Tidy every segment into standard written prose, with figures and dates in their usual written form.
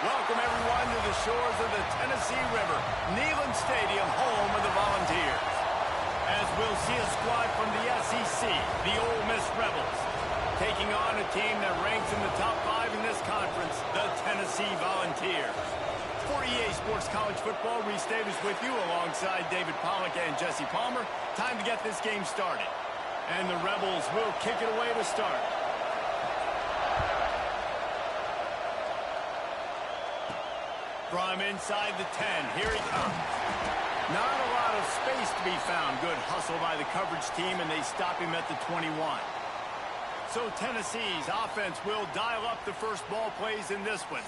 Welcome, everyone, to the shores of the Tennessee River, Neyland Stadium, home of the Volunteers. As we'll see a squad from the SEC, the Ole Miss Rebels, taking on a team that ranks in the top 5 in this conference, the Tennessee Volunteers. For EA Sports College Football, Reese Davis with you alongside David Pollack and Jesse Palmer. Time to get this game started. And the Rebels will kick it away to start. From inside the 10, here he comes. Not a lot of space to be found. Good hustle by the coverage team, and they stop him at the 21. So Tennessee's offense will dial up the first ball plays in this one.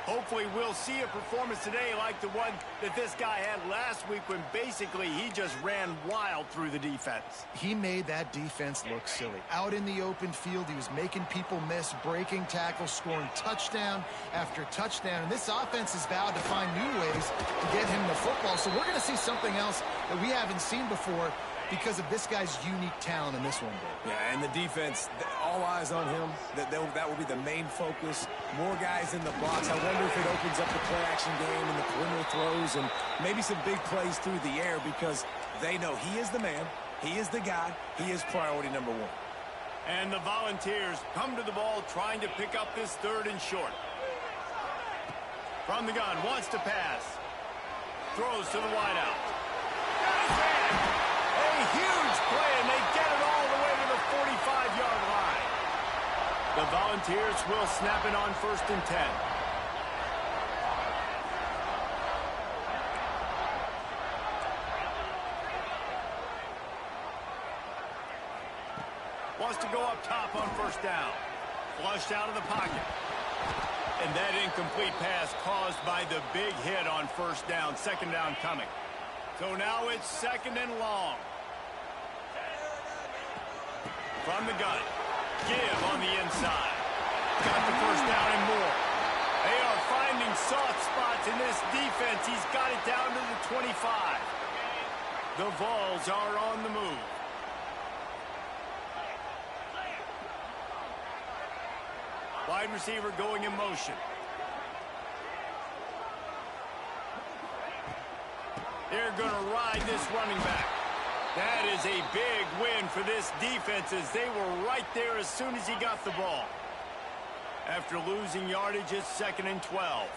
Hopefully we'll see a performance today like the one that this guy had last week when basically he just ran wild through the defense. He made that defense look silly. Out in the open field, he was making people miss, breaking tackles, scoring touchdown after touchdown. And this offense is vowed to find new ways to get him the football. So we're going to see something else that we haven't seen before because of this guy's unique talent in this one. Yeah, and the defense, all eyes on him. That will be the main focus. More guys in the box. I wonder if it opens up the play-action game and the perimeter throws and maybe some big plays through the air because they know he is the man, he is the guy, he is priority number 1. And the Volunteers come to the ball trying to pick up this 3rd and short. From the gun, wants to pass. Throws to the wideout. A huge play, and they get it all the way to the 45-yard line. The Volunteers will snap it on 1st and 10. Wants to go up top on 1st down. Flushed out of the pocket. And that incomplete pass caused by the big hit on 1st down. 2nd down coming. So now it's 2nd and long. From the gun. Give on the inside. Got the 1st down and more. They are finding soft spots in this defense. He's got it down to the 25. The Vols are on the move. Wide receiver going in motion. They're going to ride this running back. That is a big win for this defense as they were right there as soon as he got the ball. After losing yardage, it's 2nd and 12.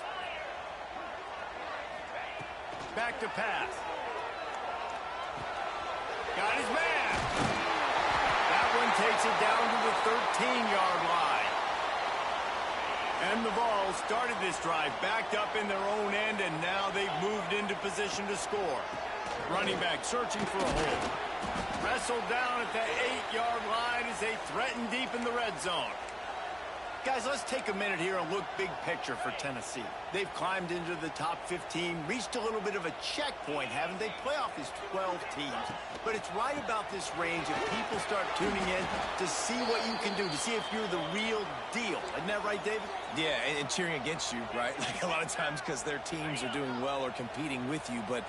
Back to pass. Got his man. That one takes it down to the 13-yard line. And the Vols started this drive backed up in their own end, and now they've moved into position to score. Running back searching for a hole. Wrestled down at the 8-yard line as they threaten deep in the red zone. Guys, let's take a minute here and look big picture for Tennessee. They've climbed into the top 15, reached a little bit of a checkpoint, haven't they? Playoff is 12 teams. But it's right about this range if people start tuning in to see what you can do, to see if you're the real deal. Isn't that right, David? Yeah, and cheering against you, right? Like a lot of times because their teams are doing well or competing with you. But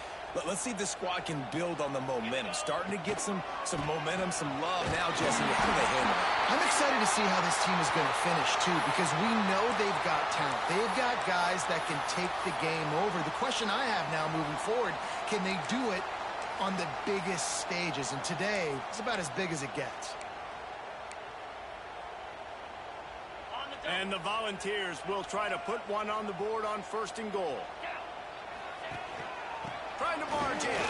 let's see if the squad can build on the momentum. Starting to get some momentum, some love now, Jesse. How do they handle it? I'm excited to see how this team is going to finish, too, because we know they've got talent. They've got guys that can take the game over. The question I have now moving forward, can they do it on the biggest stages? And today is about as big as it gets. And the Volunteers will try to put one on the board on 1st and goal. Trying to barge in.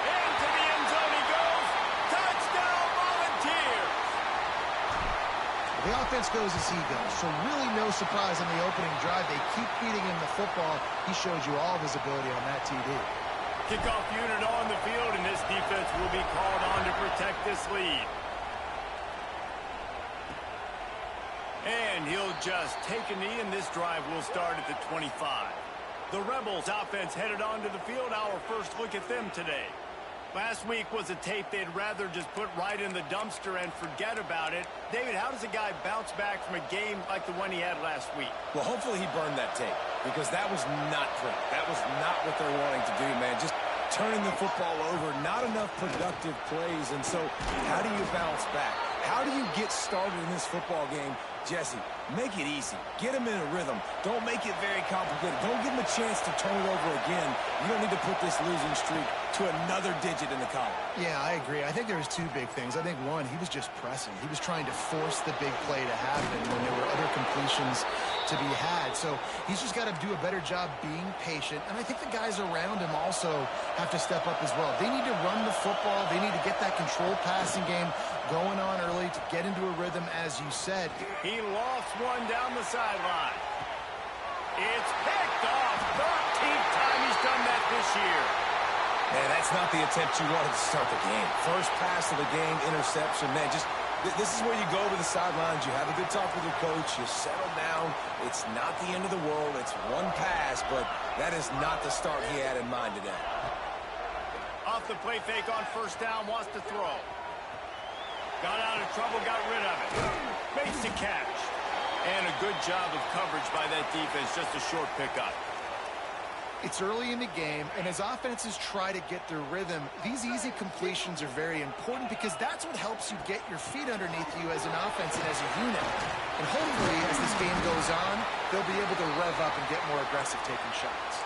Into the end zone he goes. Touchdown, Volunteers! The offense goes as he goes, so really no surprise on the opening drive. They keep feeding him the football. He showed you all of his ability on that TD. Kickoff unit on the field, and this defense will be called on to protect this lead. And he'll just take a knee, and this drive will start at the 25. The Rebels offense headed onto the field. Our first look at them today. Last week was a tape they'd rather just put right in the dumpster and forget about it. David, how does a guy bounce back from a game like the one he had last week? Well, hopefully he burned that tape because that was not pretty. That was not what they're wanting to do, man. Just turning the football over, not enough productive plays. And so how do you bounce back? How do you get started in this football game Jesse, make it easy. Get him in a rhythm. Don't make it very complicated. Don't give him a chance to turn it over again. You don't need to put this losing streak to another digit in the column. Yeah, I agree. I think there was two big things. I think, one, he was just pressing. He was trying to force the big play to happen when there were other completions to be had. So he's just got to do a better job being patient. And I think the guys around him also have to step up as well. They need to run the football. They need to get that controlled passing game going on early to get into a rhythm, as you said. He lost one down the sideline. It's picked off. 13th time he's done that this year. Man, that's not the attempt you wanted to start the game. First pass of the game, interception. Man, this is where you go to the sidelines. You have a good talk with your coach. You settle down. It's not the end of the world. It's one pass, but that is not the start he had in mind today. Off the play fake on first down, wants to throw. Got out of trouble, got rid of it. Makes the catch. And a good job of coverage by that defense, just a short pickup. It's early in the game, and as offenses try to get their rhythm, these easy completions are very important because that's what helps you get your feet underneath you as an offense and as a unit. And hopefully, as this game goes on, they'll be able to rev up and get more aggressive taking shots.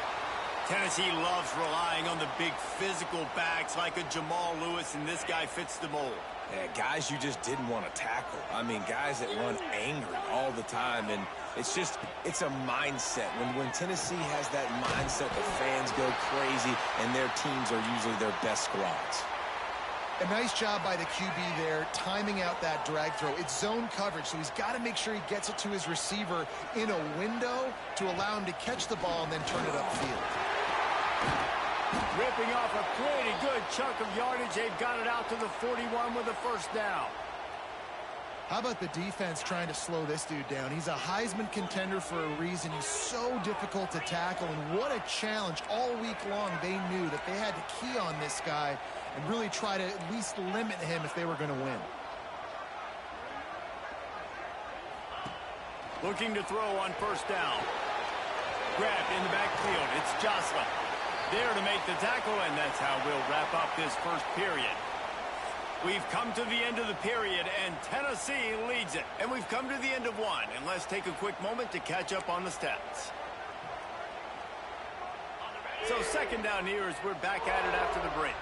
Tennessee loves relying on the big physical backs like a Jamal Lewis, and this guy fits the mold. Yeah, guys you just didn't want to tackle. I mean, guys that run angry all the time, and it's a mindset. When Tennessee has that mindset, the fans go crazy, and their teams are usually their best squads. A nice job by the QB there, timing out that drag throw. It's zone coverage, so he's got to make sure he gets it to his receiver in a window to allow him to catch the ball and then turn it upfield. Ripping off a pretty good chunk of yardage. They've got it out to the 41 with a first down. How about the defense trying to slow this dude down? He's a Heisman contender for a reason. He's so difficult to tackle, and what a challenge. All week long, they knew that they had to key on this guy and really try to at least limit him if they were going to win. Looking to throw on first down. Grabbed in the backfield. It's Jocelyn. There to make the tackle, and that's how we'll wrap up this first period. We've come to the end of the period, and Tennessee leads it. And we've come to the end of one, and let's take a quick moment to catch up on the stats. So second down here as we're back at it after the break.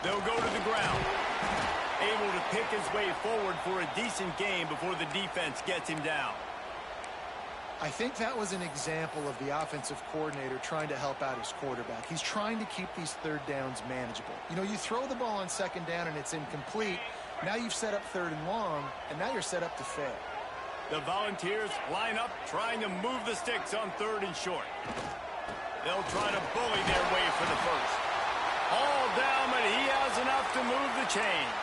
They'll go to the ground. Able to pick his way forward for a decent game before the defense gets him down. I think that was an example of the offensive coordinator trying to help out his quarterback. He's trying to keep these third downs manageable. You know, you throw the ball on second down and it's incomplete. Now you've set up third and long, and now you're set up to fail. The Volunteers line up, trying to move the sticks on third and short. They'll try to bully their way for the first. All down, but he has enough to move the chains.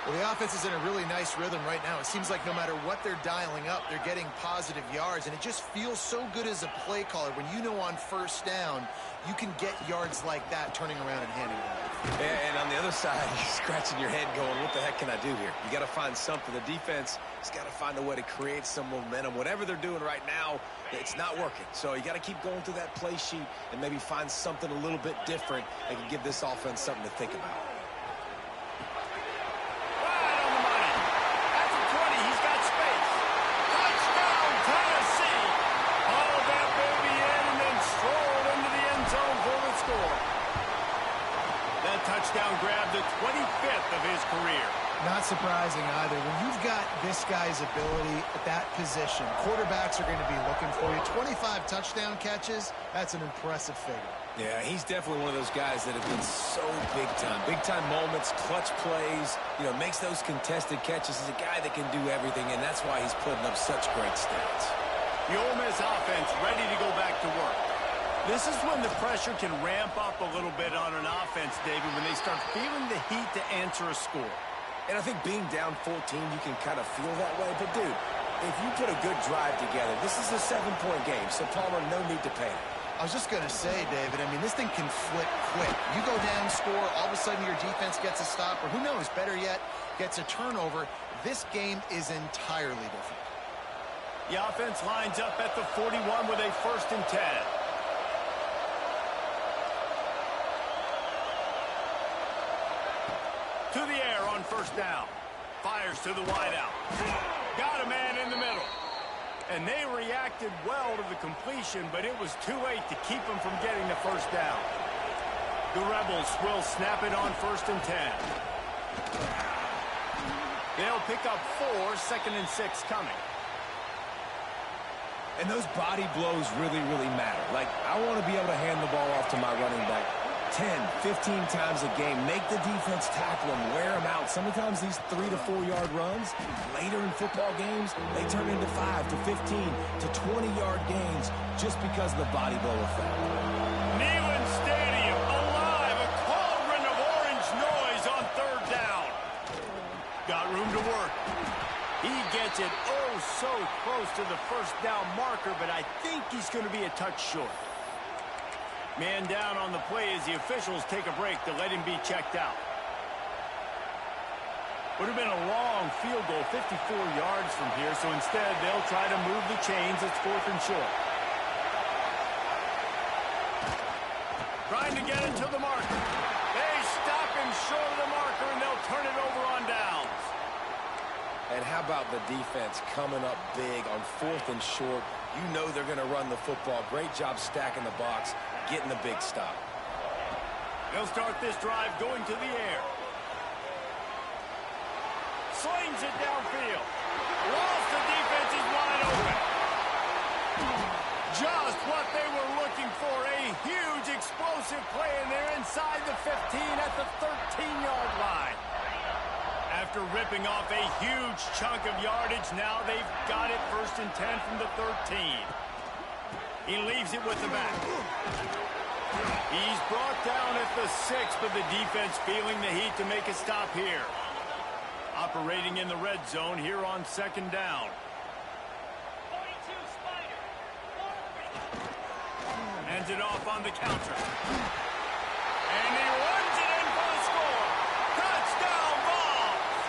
Well, the offense is in a really nice rhythm right now. It seems like no matter what they're dialing up, they're getting positive yards, and it just feels so good as a play caller when you know on first down you can get yards like that turning around and handing it off. And on the other side, you're scratching your head going, what the heck can I do here? You got to find something. The defense has got to find a way to create some momentum. Whatever they're doing right now, it's not working. So you got to keep going through that play sheet and maybe find something a little bit different that can give this offense something to think about. Touchdown grab, the 25th of his career. Not surprising either. When you've got this guy's ability at that position, quarterbacks are going to be looking for you. 25 touchdown catches, that's an impressive figure. Yeah, he's definitely one of those guys that have been so big time. Big time moments, clutch plays, you know, makes those contested catches. He's a guy that can do everything, and that's why he's putting up such great stats. The Ole Miss offense ready to go back to work. This is when the pressure can ramp up a little bit on an offense, David, when they start feeling the heat to answer a score. And I think being down 14, you can kind of feel that way. But, dude, if you put a good drive together, this is a 7-point game, so Palmer, no need to panic. I was just going to say, David, I mean, this thing can flip quick. You go down, score, all of a sudden your defense gets a stop, or who knows, better yet, gets a turnover. This game is entirely different. The offense lines up at the 41 with a 1st and 10. first down. Fires to the wideout. Got a man in the middle. And they reacted well to the completion, but it was too late to keep them from getting the first down. The Rebels will snap it on 1st and 10. They'll pick up 4, 2nd and 6 coming. And those body blows really, really matter. Like, I want to be able to hand the ball off to my running back 10, 15 times a game. Make the defense tackle them, wear them out. Sometimes these 3 to 4 yard runs, later in football games, they turn into 5 to 15 to 20 yard gains just because of the body blow effect. Neyland Stadium, alive, a cauldron of orange noise on 3rd down. Got room to work. He gets it so close to the first down marker, but I think he's going to be a touch short. Man down on the play as the officials take a break to let him be checked out. Would have been a long field goal, 54 yards from here, so instead they'll try to move the chains. It's 4th and short. Trying to get it to the marker. They stop him short of the marker, and they'll turn it over on downs. And how about the defense coming up big on 4th and short? You know they're going to run the football. Great job stacking the box, getting the big stop. They'll start this drive going to the air. Slings it downfield. Lost, the defense is wide open. Just what they were looking for. A huge explosive play, and they're inside the 15 at the 13-yard line. After ripping off a huge chunk of yardage, now they've got it 1st and 10 from the 13. He leaves it with the back. He's brought down at the 6, but the defense feeling the heat to make a stop here. Operating in the red zone here on 2nd down. Hands it off on the counter. And he runs it in for the score. Touchdown, Vols!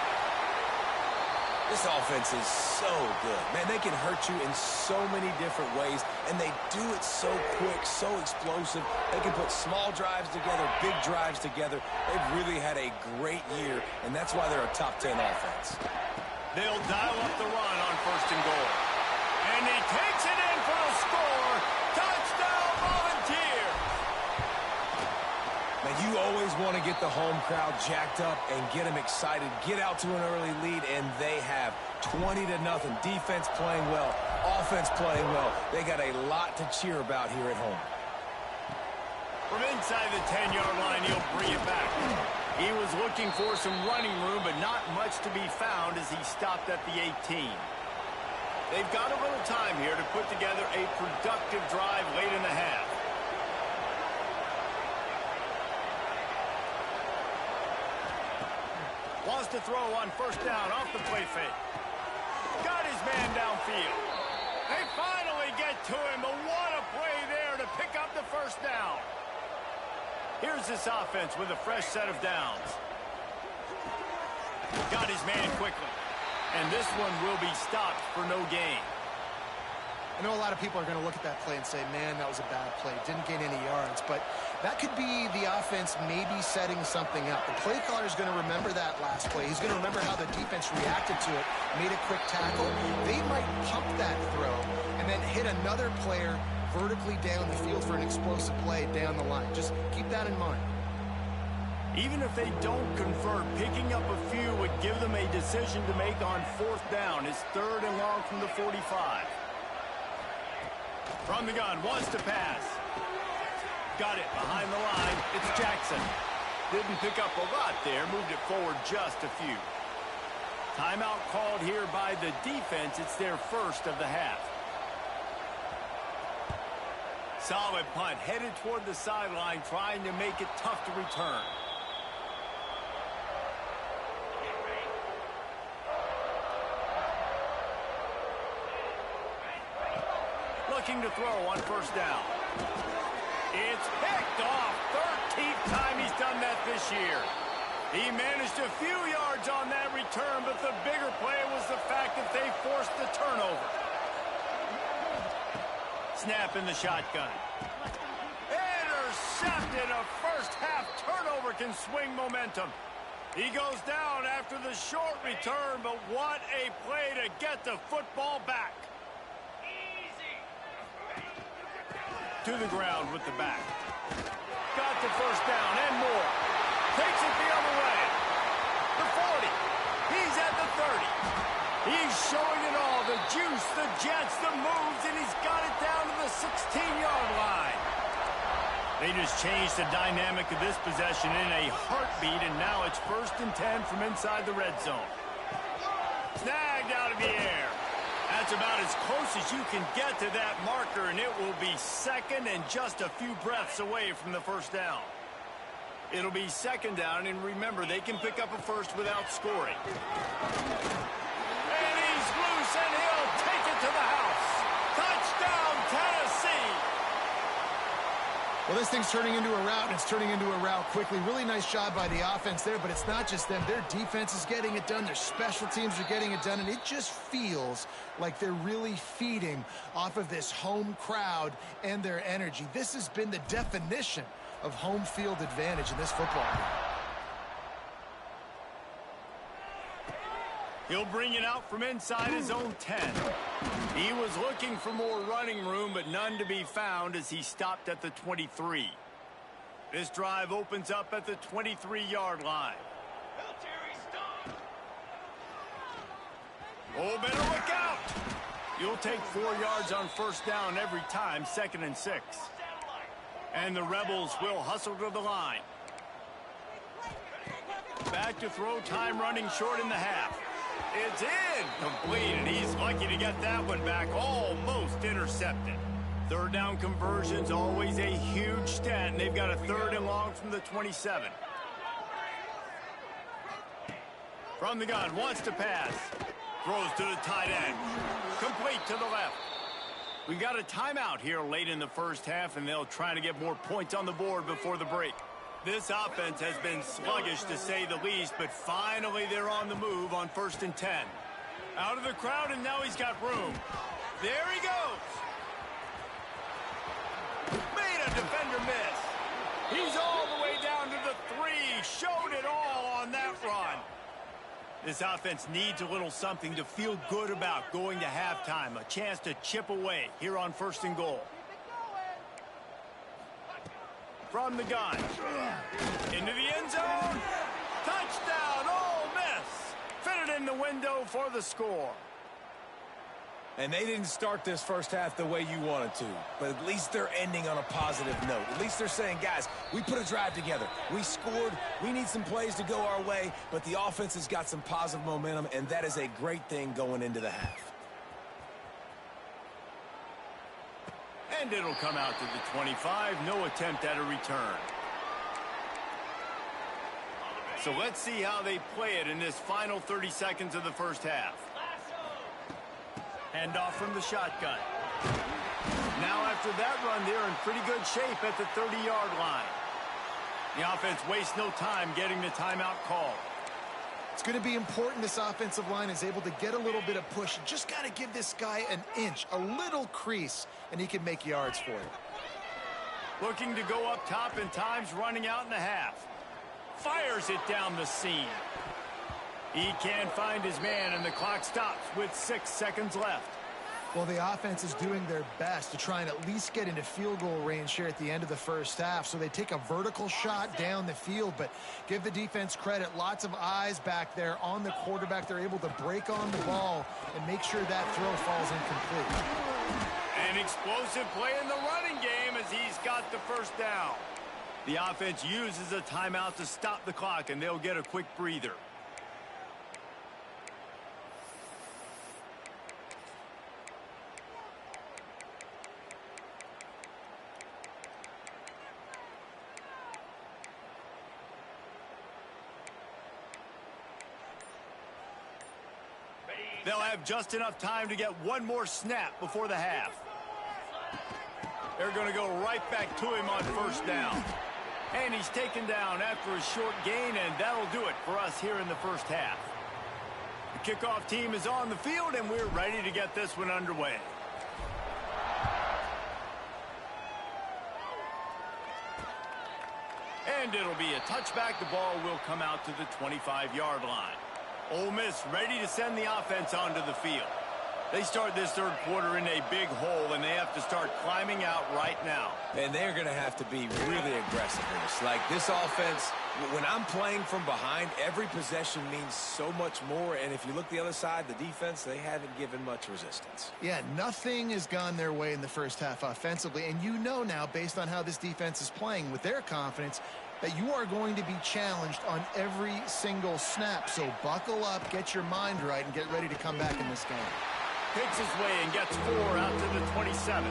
This offense is so good. Man, they can hurt you in so many different ways, and they do it so quick, so explosive. They can put small drives together, big drives together. They've really had a great year, and that's why they're a top 10 offense. They'll dial up the run on 1st and goal. And he takes it in for the score. Touchdown, Volunteers! Now, you always want to get the home crowd jacked up and get them excited, get out to an early lead, and they have 20-0. Defense playing well, offense playing well. They got a lot to cheer about here at home. From inside the 10-yard line, he'll bring it back. He was looking for some running room, but not much to be found as he stopped at the 18. They've got a little time here to put together a productive drive late in the half. Wants to throw on 1st down off the play fake. Got his man downfield. They finally get to him, but what a play there to pick up the 1st down. Here's this offense with a fresh set of downs. Got his man quickly. And this one will be stopped for no gain. I know a lot of people are going to look at that play and say, man, that was a bad play. Didn't gain any yards. But that could be the offense maybe setting something up. The play caller is going to remember that last play. He's going to remember how the defense reacted to it, made a quick tackle. They might pump that throw and then hit another player vertically down the field for an explosive play down the line. Just keep that in mind. Even if they don't convert, picking up a few would give them a decision to make on 4th down. It's 3rd and long from the 45. From the gun, wants to pass. Got it behind the line. It's Jackson. Didn't pick up a lot there. Moved it forward just a few. Timeout called here by the defense. It's their first of the half. Solid punt. Headed toward the sideline, trying to make it tough to return. Looking to throw on 1st down. It's picked off. 13th time he's done that this year. He managed a few yards on that return, but the bigger play was the fact that they forced the turnover. Snap in the shotgun. Intercepted. A first half turnover can swing momentum. He goes down after the short return, but what a play to get the football back. To the ground with the back. Got the first down and more. Takes it the other way. The 40. He's at the 30. He's showing it all. The juice, the jets, the moves, and he's got it down to the 16-yard line. They just changed the dynamic of this possession in a heartbeat, and now it's 1st and 10 from inside the red zone. Snagged out of the air. That's about as close as you can get to that marker, and it will be 2nd and just a few breaths away from the first down. It'll be 2nd down, and remember, they can pick up a first without scoring. And he's loose, and he'll take it to the house. Touchdown, Tennessee! Well, this thing's turning into a rout, and it's turning into a rout quickly. Really nice job by the offense there, but it's not just them. Their defense is getting it done. Their special teams are getting it done, and it just feels like they're really feeding off of this home crowd and their energy. This has been the definition of home field advantage in this football game. He'll bring it out from inside his own 10. He was looking for more running room, but none to be found as he stopped at the 23. This drive opens up at the 23-yard line. Oh, better look out! You'll take 4 yards on first down every time, 2nd and 6. And the Rebels will hustle to the line. Back to throw, time running short in the half. It's in, complete, and he's lucky to get that one back, almost intercepted. 3rd down conversion's always a huge stat, and they've got a 3rd and long from the 27. From the gun, wants to pass. Throws to the tight end. Complete to the left. We got a timeout here late in the first half, and they'll try to get more points on the board before the break. This offense has been sluggish, to say the least, but finally they're on the move on 1st and 10. Out of the crowd, and now he's got room. There he goes. Made a defender miss. He's all the way down to the 3. Showed it all on that run. This offense needs a little something to feel good about going to halftime. A chance to chip away here on 1st and goal. From the gun. Into the end zone. Touchdown, Ole Miss. Fitted in the window for the score. And they didn't start this first half the way you wanted to, but at least they're ending on a positive note. At least they're saying, guys, we put a drive together. We scored. We need some plays to go our way, but the offense has got some positive momentum, and that is a great thing going into the half. And it'll come out to the 25. No attempt at a return. So let's see how they play it in this final 30 seconds of the first half. Handoff from the shotgun. Now after that run, they're in pretty good shape at the 30-yard line. The offense wastes no time getting the timeout called. It's going to be important this offensive line is able to get a little bit of push. You just got to give this guy an inch, a little crease, and he can make yards for it. Looking to go up top, and time's running out in the half. Fires it down the seam. He can't find his man, and the clock stops with 6 seconds left. Well, the offense is doing their best to try and at least get into field goal range here at the end of the first half. So they take a vertical shot down the field, but give the defense credit. Lots of eyes back there on the quarterback. They're able to break on the ball and make sure that throw falls incomplete. An explosive play in the running game as he's got the first down. The offense uses a timeout to stop the clock, and they'll get a quick breather. They'll have just enough time to get one more snap before the half. They're going to go right back to him on first down. And he's taken down after a short gain, and that'll do it for us here in the first half. The kickoff team is on the field, and we're ready to get this one underway. And it'll be a touchback. The ball will come out to the 25-yard line. Ole Miss ready to send the offense onto the field. They start this third quarter in a big hole, and they have to start climbing out right now. And they're going to have to be really aggressive in this. Like, this offense, when I'm playing from behind, every possession means so much more. And if you look the other side, the defense, they haven't given much resistance. Yeah, nothing has gone their way in the first half offensively. And you know now, based on how this defense is playing with their confidence, that you are going to be challenged on every single snap. So buckle up, get your mind right, and get ready to come back in this game. Picks his way and gets 4 out to the 27.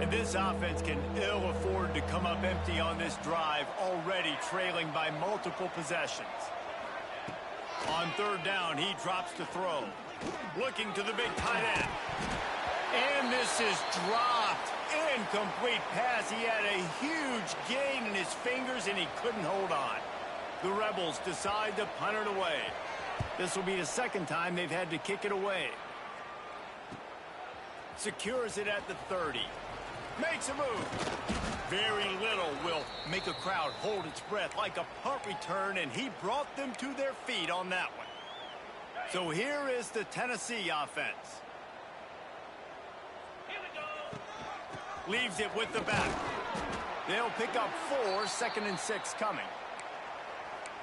And this offense can ill afford to come up empty on this drive, already trailing by multiple possessions. On third down, he drops to throw. Looking to the big tight end. And this is dropped. Incomplete pass. He had a huge gain in his fingers, and he couldn't hold on. The Rebels decide to punt it away. This will be the second time they've had to kick it away. Secures it at the 30. Makes a move. Very little will make a crowd hold its breath like a punt return, and he brought them to their feet on that one. So here is the Tennessee offense. Leaves it with the back. They'll pick up 4, 2nd and 6 coming.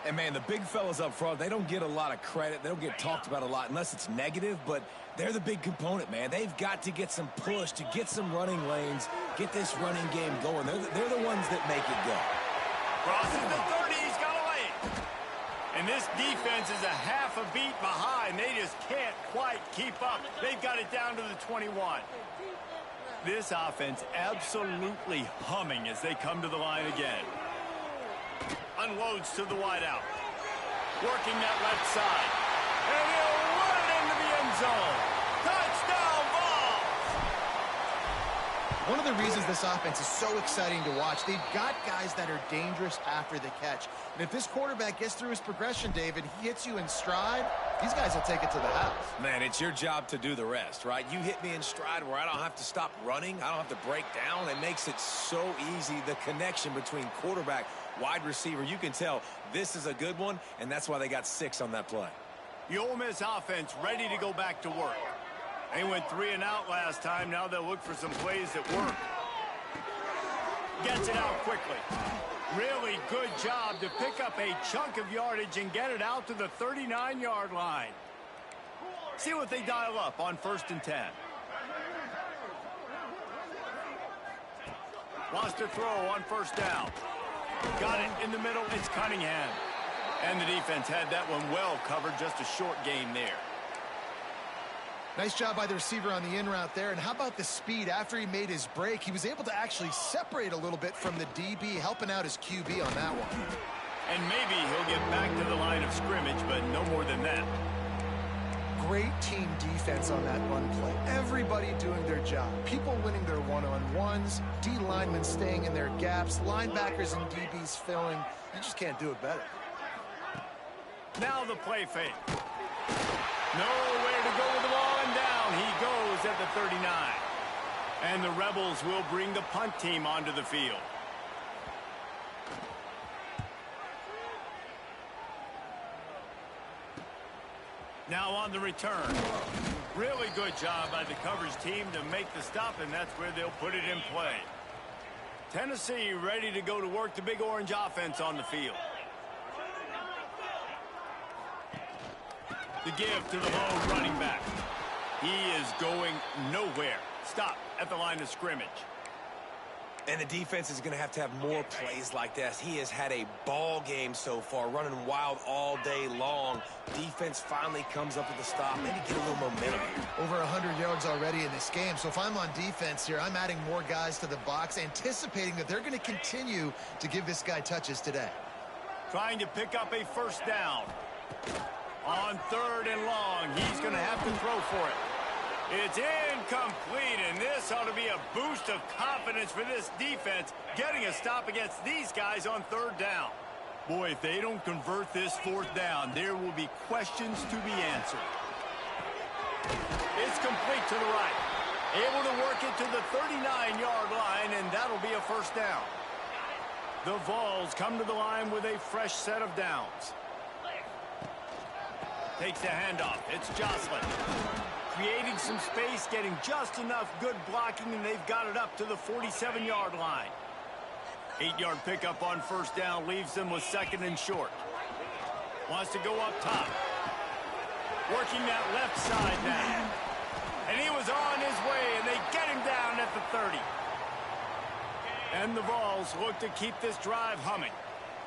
And, man, the big fellas up front, they don't get a lot of credit. They don't get talked about a lot unless it's negative, but they're the big component, man. They've got to get some push, to get some running lanes, get this running game going. They're the ones that make it go. Crosses the 30. He's got away. And this defense is a half a beat behind. They just can't quite keep up. They've got it down to the 21. This offense absolutely humming as they come to the line again. Unloads to the wideout. Working that left side. And he'll run it into the end zone. Touchdown, Vols! One of the reasons this offense is so exciting to watch, they've got guys that are dangerous after the catch. And if this quarterback gets through his progression, David, he hits you in stride, these guys will take it to the house. Man, it's your job to do the rest, right? You hit me in stride where I don't have to stop running. I don't have to break down. It makes it so easy, the connection between quarterback, wide receiver. You can tell this is a good one, and that's why they got 6 on that play. The Ole Miss offense ready to go back to work. They went 3 and out last time. Now they'll look for some plays that work. Gets it out quickly. Really good job to pick up a chunk of yardage and get it out to the 39-yard line. See what they dial up on 1st and 10. Wants to throw on 1st down. Got it in the middle. It's Cunningham. And the defense had that one well covered. Just a short game there. Nice job by the receiver on the in route there. And how about the speed? After he made his break, he was able to actually separate a little bit from the DB, helping out his QB on that one. And maybe he'll get back to the line of scrimmage, but no more than that. Great team defense on that run play. Everybody doing their job. People winning their one-on-ones, D linemen staying in their gaps, linebackers and DBs filling. You just can't do it better. Now the play fake. Nowhere to go with the ball, and down he goes at the 39. And the Rebels will bring the punt team onto the field. Now on the return. Really good job by the coverage team to make the stop, and that's where they'll put it in play. Tennessee ready to go to work, the Big Orange offense on the field. The give to the lone running back. He is going nowhere. Stop at the line of scrimmage. And the defense is going to have more plays like this. He has had a ball game so far, running wild all day long. Defense finally comes up with a stop. Maybe get a little momentum. Over 100 yards already in this game. So if I'm on defense here, I'm adding more guys to the box, anticipating that they're going to continue to give this guy touches today. Trying to pick up a 1st down. On 3rd and long, he's going to have to throw for it. It's incomplete, and this ought to be a boost of confidence for this defense, getting a stop against these guys on 3rd down. Boy, if they don't convert this fourth down, there will be questions to be answered. It's complete to the right. Able to work it to the 39-yard line, and that'll be a first down. The Vols come to the line with a fresh set of downs. Takes the handoff. It's Jocelyn. Creating some space, getting just enough good blocking, and they've got it up to the 47-yard line. 8-yard pickup on first down leaves them with second and short. Wants to go up top. Working that left side now. And he was on his way, and they get him down at the 30. And the Vols look to keep this drive humming.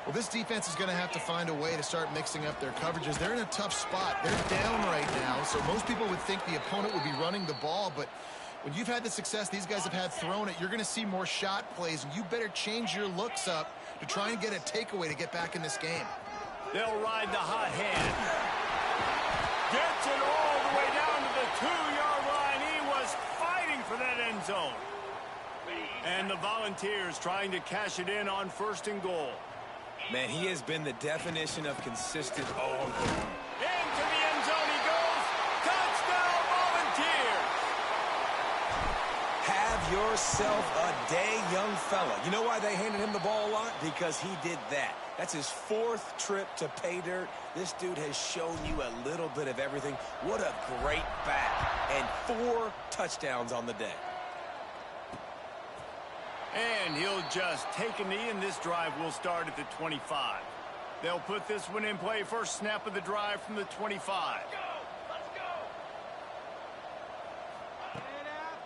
Well, this defense is going to have to find a way to start mixing up their coverages. They're in a tough spot. They're down right now, so most people would think the opponent would be running the ball, but when you've had the success these guys have had throwing it, you're going to see more shot plays, and you better change your looks up to try and get a takeaway to get back in this game. They'll ride the hot hand. Gets it all the way down to the 2-yard line. He was fighting for that end zone. And the Volunteers trying to cash it in on first and goal. Man, he has been the definition of consistent all game. Into the end zone he goes. Touchdown, Volunteers. Have yourself a day, young fella. You know why they handed him the ball a lot? Because he did that. That's his 4th trip to pay dirt. This dude has shown you a little bit of everything. What a great back. And 4 touchdowns on the day. And he'll just take a knee, and this drive will start at the 25. They'll put this one in play. First snap of the drive from the 25.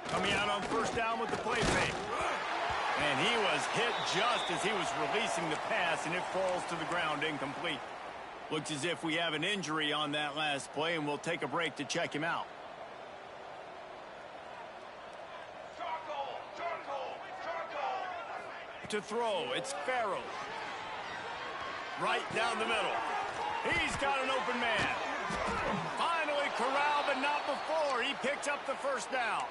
Coming out on first down with the play fake. And he was hit just as he was releasing the pass, and it falls to the ground incomplete. Looks as if we have an injury on that last play, and we'll take a break to check him out. To throw, it's Farrell. Right down the middle. He's got an open man. Finally corralled, but not before. He picks up the first down.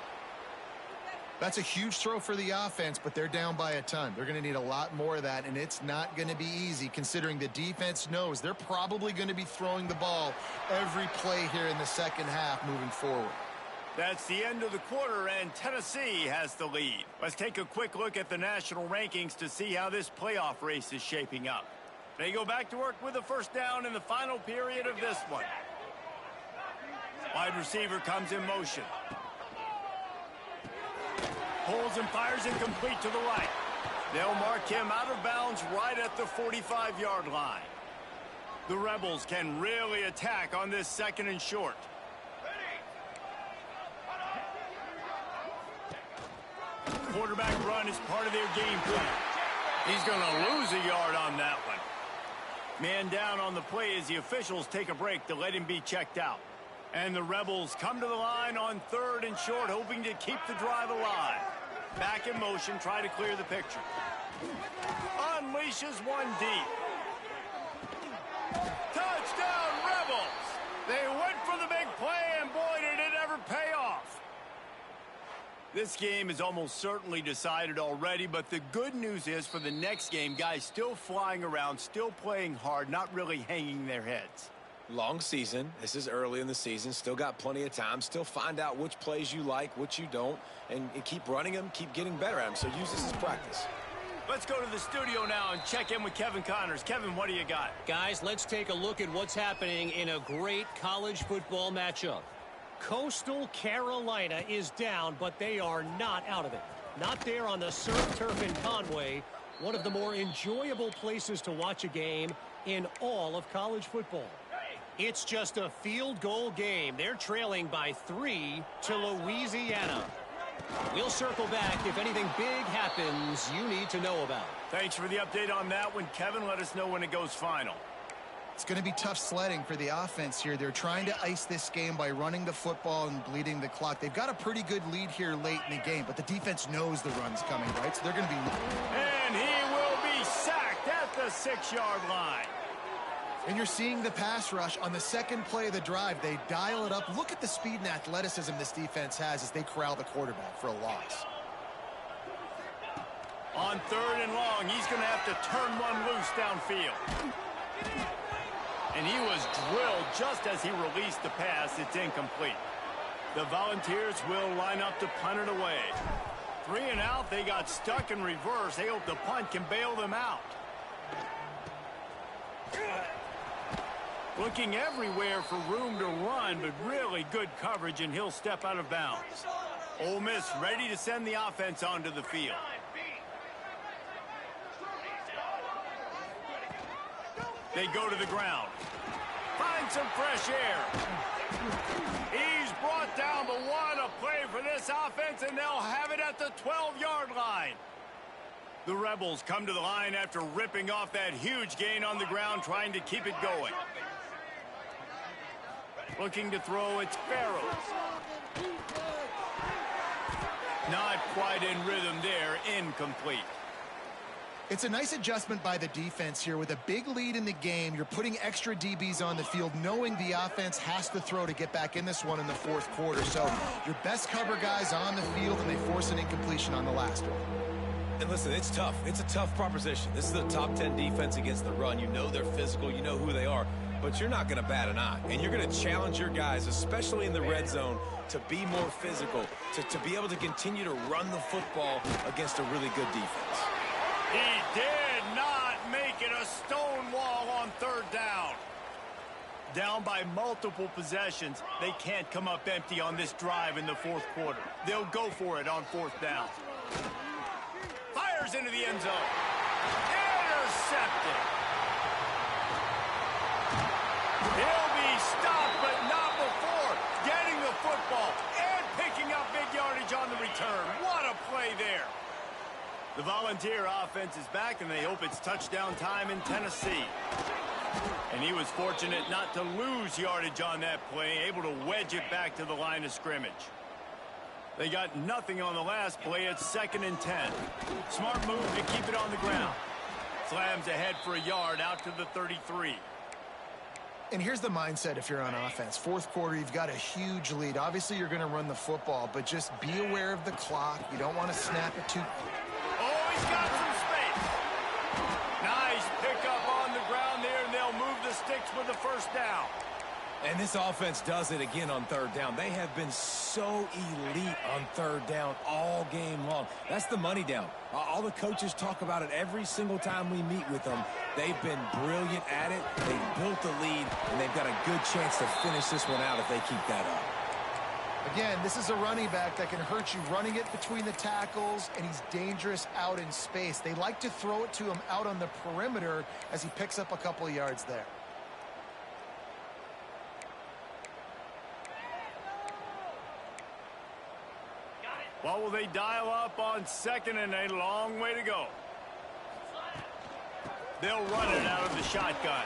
That's a huge throw for the offense, but they're down by a ton. They're going to need a lot more of that, and it's not going to be easy considering the defense knows they're probably going to be throwing the ball every play here in the second half moving forward. That's the end of the quarter, and Tennessee has the lead. Let's take a quick look at the national rankings to see how this playoff race is shaping up. They go back to work with a first down in the final period of this one. Wide receiver comes in motion. Pulls and fires incomplete to the right. They'll mark him out of bounds right at the 45-yard line. The Rebels can really attack on this second and short. Quarterback run is part of their game plan. He's going to lose a yard on that one. Man down on the play as the officials take a break to let him be checked out. And the Rebels come to the line on third and short, hoping to keep the drive alive. Back in motion, try to clear the picture. Unleashes one deep. Touchdown, Rebels! They went for the big play, and boy, did it ever pay off. This game is almost certainly decided already, but the good news is for the next game, guys still flying around, still playing hard, not really hanging their heads. Long season. This is early in the season. Still got plenty of time. Still find out which plays you like, which you don't, and keep running them, keep getting better at them. So use this as practice. Let's go to the studio now and check in with Kevin Connors. Kevin, what do you got? Guys, let's take a look at what's happening in a great college football matchup. Coastal Carolina is down, but they are not out of it. Not there on the surf turf in Conway, one of the more enjoyable places to watch a game in all of college football. It's just a field goal game. They're trailing by 3 to Louisiana. We'll circle back if anything big happens you need to know about. Thanks for the update on that one, Kevin. Let us know when it goes final. It's going to be tough sledding for the offense here. They're trying to ice this game by running the football and bleeding the clock. They've got a pretty good lead here late in the game, but the defense knows the run's coming, right? So they're going to be... And he will be sacked at the 6-yard line. And you're seeing the pass rush on the second play of the drive. They dial it up. Look at the speed and athleticism this defense has as they corral the quarterback for a loss. On 3rd and long, he's going to have to turn one loose downfield. And he was drilled just as he released the pass. It's incomplete. The Volunteers will line up to punt it away. 3 and out, they got stuck in reverse. They hope the punt can bail them out. Looking everywhere for room to run, but really good coverage, and he'll step out of bounds. Ole Miss ready to send the offense onto the field. They go to the ground. Find some fresh air. He's brought down, but what a play for this offense, and they'll have it at the 12-yard line. The Rebels come to the line after ripping off that huge gain on the ground, trying to keep it going. Looking to throw, it's Farrell. Not quite in rhythm there, incomplete. It's a nice adjustment by the defense here. With a big lead in the game, you're putting extra DBs on the field, knowing the offense has to throw to get back in this one in the 4th quarter. So your best cover guys on the field, and they force an incompletion on the last one. And listen, it's tough. It's a tough proposition. This is a top 10 defense against the run. You know they're physical. You know who they are. But you're not going to bat an eye. And you're going to challenge your guys, especially in the red zone, to be more physical, to be able to continue to run the football against a really good defense. He did not make it a stone wall on 3rd down. Down by multiple possessions, they can't come up empty on this drive in the 4th quarter. They'll go for it on 4th down. Fires into the end zone. Intercepted. He'll be stopped, but not before getting the football and picking up big yardage on the return. What a play there. The Volunteer offense is back, and they hope it's touchdown time in Tennessee. And he was fortunate not to lose yardage on that play, able to wedge it back to the line of scrimmage. They got nothing on the last play. It's 2nd and 10. Smart move to keep it on the ground. Slams ahead for a yard out to the 33. And here's the mindset if you're on offense. 4th quarter, you've got a huge lead. Obviously, you're going to run the football, but just be aware of the clock. You don't want to snap it too... Oh, he's got some space. Nice pickup on the ground there, and they'll move the sticks with the 1st down. And this offense does it again on 3rd down. They have been so elite on 3rd down all game long. That's the money down. All the coaches talk about it every single time we meet with them. They've been brilliant at it. They've built the lead, and they've got a good chance to finish this one out if they keep that up. Again, this is a running back that can hurt you running it between the tackles, and he's dangerous out in space. They like to throw it to him out on the perimeter as he picks up a couple of yards there. What will they dial up on 2nd and a long way to go? They'll run it out of the shotgun.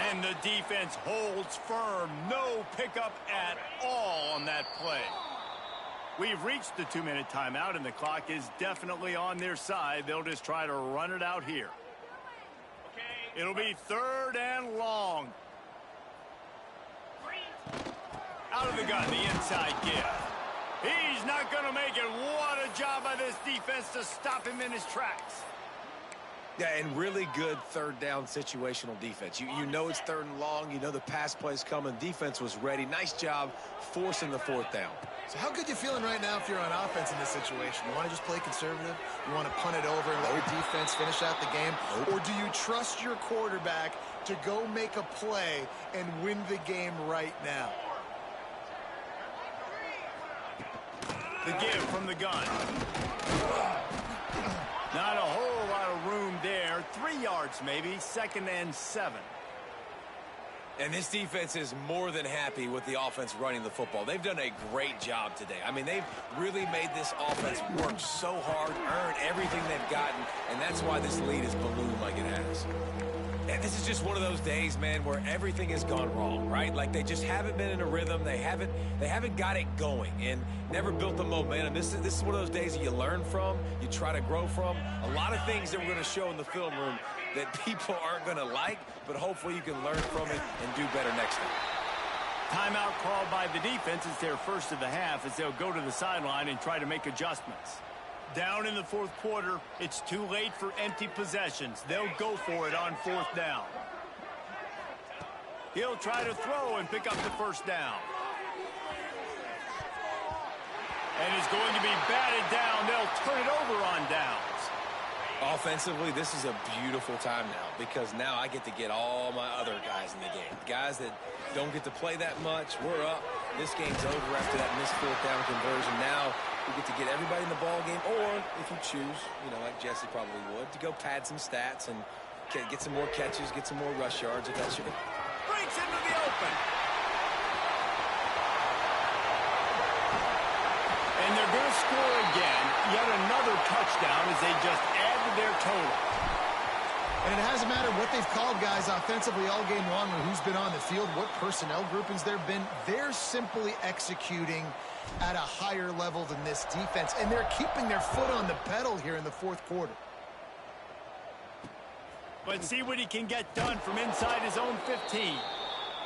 And the defense holds firm. No pickup at all on that play. We've reached the 2-minute timeout, and the clock is definitely on their side. They'll just try to run it out here. It'll be 3rd and long. Out of the gun, the inside give. He's not going to make it. What a job by this defense to stop him in his tracks. Yeah, and really good 3rd down situational defense. You know it's 3rd and long. You know the pass play's coming. Defense was ready. Nice job forcing the 4th down. So how good you feeling right now if you're on offense in this situation? You want to just play conservative? You want to punt it over and let your defense finish out the game? Or do you trust your quarterback to go make a play and win the game right now? The give from the gun. Not a whole lot of room there. 3 yards maybe. 2nd and 7. And this defense is more than happy with the offense running the football. They've done a great job today. I mean, they've really made this offense work so hard, earn everything they've gotten, and that's why this lead has ballooned like it has. And this is just one of those days, man, where everything has gone wrong, right? Like they just haven't been in a rhythm. They haven't got it going and never built the momentum. This is one of those days that you learn from, you try to grow from. A lot of things that we're going to show in the film room that people aren't going to like, but hopefully you can learn from it and do better next time. Timeout called by the defense. It's their first of the half as they'll go to the sideline and try to make adjustments. Down in the fourth quarter, it's too late for empty possessions. They'll go for it on fourth down. He'll try to throw and pick up the first down. And it's going to be batted down. They'll turn it over on downs. Offensively, this is a beautiful time now because now I get to get all my other guys in the game. Guys that don't get to play that much, we're up. This game's over after that missed fourth down conversion. Now we get to get everybody in the ball game, or if you choose, like Jesse probably would, to go pad some stats and get some more catches, get some more rush yards if that's your... Breaks into the open. And they're going to score again. Yet another touchdown as they just add to their total. And it hasn't mattered what they've called, guys, offensively all game long, or who's been on the field, what personnel groupings there have been. They're simply executing at a higher level than this defense, and they're keeping their foot on the pedal here in the fourth quarter. But see what he can get done from inside his own 15.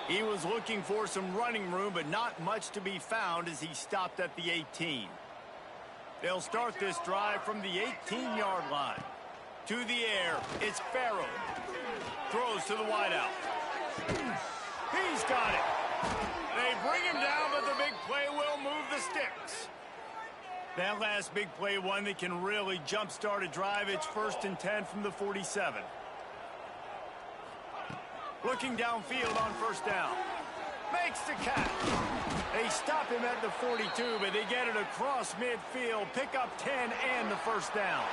He was looking for some running room, but not much to be found as he stopped at the 18. They'll start this drive from the 18-yard line. To the air, it's Farrell. Throws to the wideout. He's got it. They bring him down, but the big play will move the sticks. That last big play, one that can really jumpstart a drive. It's 1st and 10 from the 47. Looking downfield on first down. Makes the catch. They stop him at the 42, but they get it across midfield. Pick up 10 and the first down.